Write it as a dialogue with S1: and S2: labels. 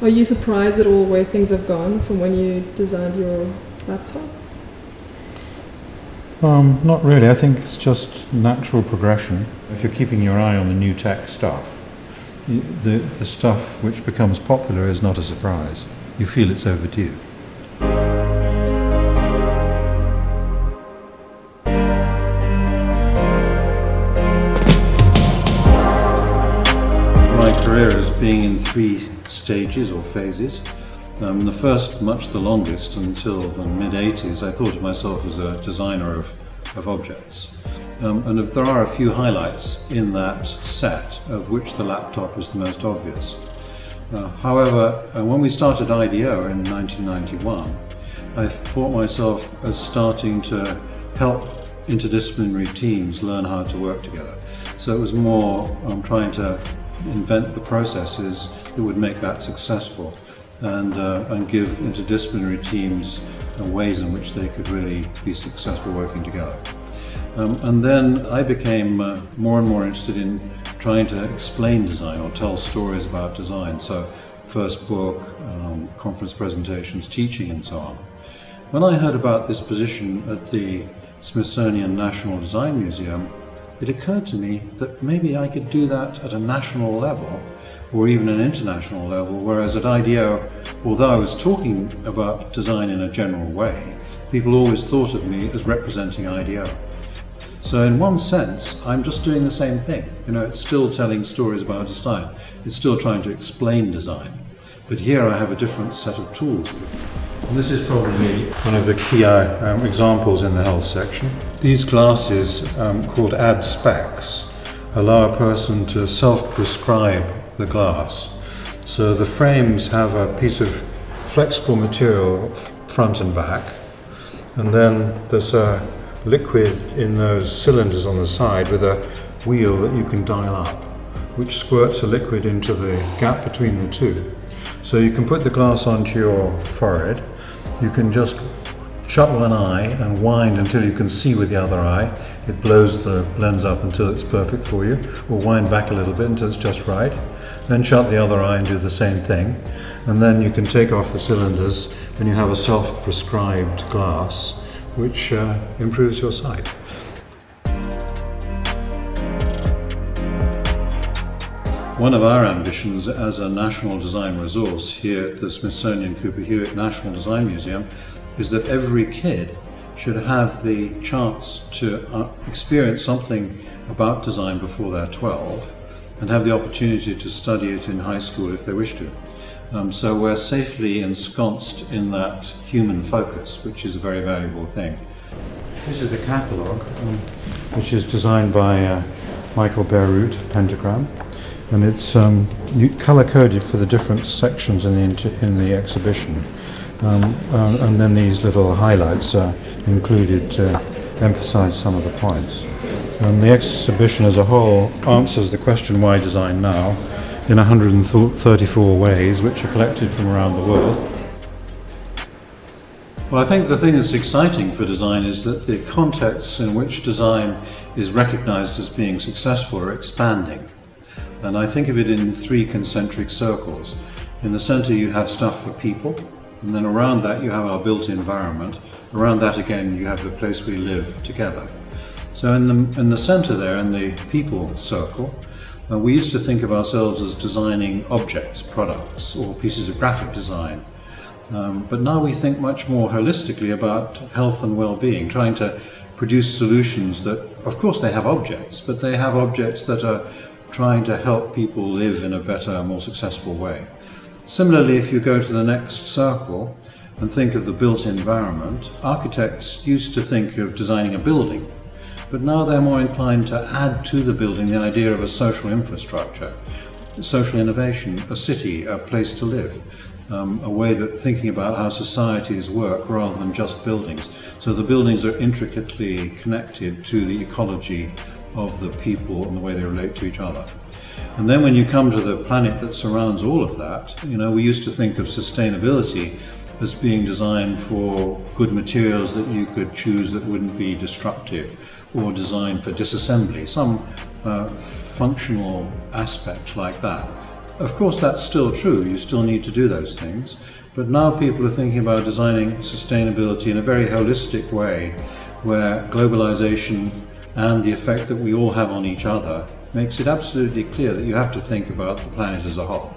S1: Are you surprised at all where things have gone from when you designed your laptop?
S2: Not really. I think it's just natural progression. If you're keeping your eye on the new tech stuff, the stuff which becomes popular is not a surprise. You feel it's overdue. My career has been in 3 stages or phases. The first, much the longest, until the mid-80s, I thought of myself as a designer of objects. And there are a few highlights in that set, of which the laptop is the most obvious. However, when we started IDEO in 1991, I thought myself as starting to help interdisciplinary teams learn how to work together. So it was more trying to invent the processes that would make that successful and give interdisciplinary teams ways in which they could really be successful working together. And then I became more and more interested in trying to explain design or tell stories about design. So first book, conference presentations, teaching and so on. When I heard about this position at the Smithsonian National Design Museum, it occurred to me that maybe I could do that at a national level or even an international level, whereas at IDEO, although I was talking about design in a general way, people always thought of me as representing IDEO. So in one sense, I'm just doing the same thing. It's still telling stories about design. It's still trying to explain design. But here I have a different set of tools. And this is probably one of the key examples in the health section. These glasses, called Ad Specs, allow a person to self-prescribe the glass. So the frames have a piece of flexible material front and back, and then there's a liquid in those cylinders on the side with a wheel that you can dial up, which squirts a liquid into the gap between the two. So you can put the glass onto your forehead, you can just shut one eye and wind until you can see with the other eye. It blows the lens up until it's perfect for you, or wind back a little bit until it's just right. Then shut the other eye and do the same thing. And then you can take off the cylinders and you have a self-prescribed glass which improves your sight. One of our ambitions as a national design resource here at the Smithsonian Cooper-Hewitt National Design Museum is that every kid should have the chance to experience something about design before they're 12 and have the opportunity to study it in high school if they wish to. So we're safely ensconced in that human focus, which is a very valuable thing. This is the Catalogue, which is designed by Michael Beirut of Pentagram, and it's color-coded for the different sections in the exhibition. And then these little highlights are included to emphasize some of the points. And the exhibition as a whole answers the question, why design now, in 134 ways, which are collected from around the world. Well, I think the thing that's exciting for design is that the contexts in which design is recognized as being successful are expanding. And I think of it in 3 concentric circles. In the center you have stuff for people, and then around that you have our built environment. Around that again you have the place we live together. So in the center there, in the people circle, we used to think of ourselves as designing objects, products, or pieces of graphic design. But now we think much more holistically about health and well-being, trying to produce solutions that, of course they have objects, but they have objects that are trying to help people live in a better, more successful way. Similarly, if you go to the next circle and think of the built environment, architects used to think of designing a building, but now they're more inclined to add to the building the idea of a social infrastructure, social innovation, a city, a place to live, a way that thinking about how societies work rather than just buildings. So the buildings are intricately connected to the ecology of the people and the way they relate to each other. And then when you come to the planet that surrounds all of that, we used to think of sustainability as being designed for good materials that you could choose that wouldn't be destructive, or designed for disassembly, some functional aspect like that. Of course, that's still true. You still need to do those things. But now people are thinking about designing sustainability in a very holistic way, where globalization and the effect that we all have on each other makes it absolutely clear that you have to think about the planet as a whole.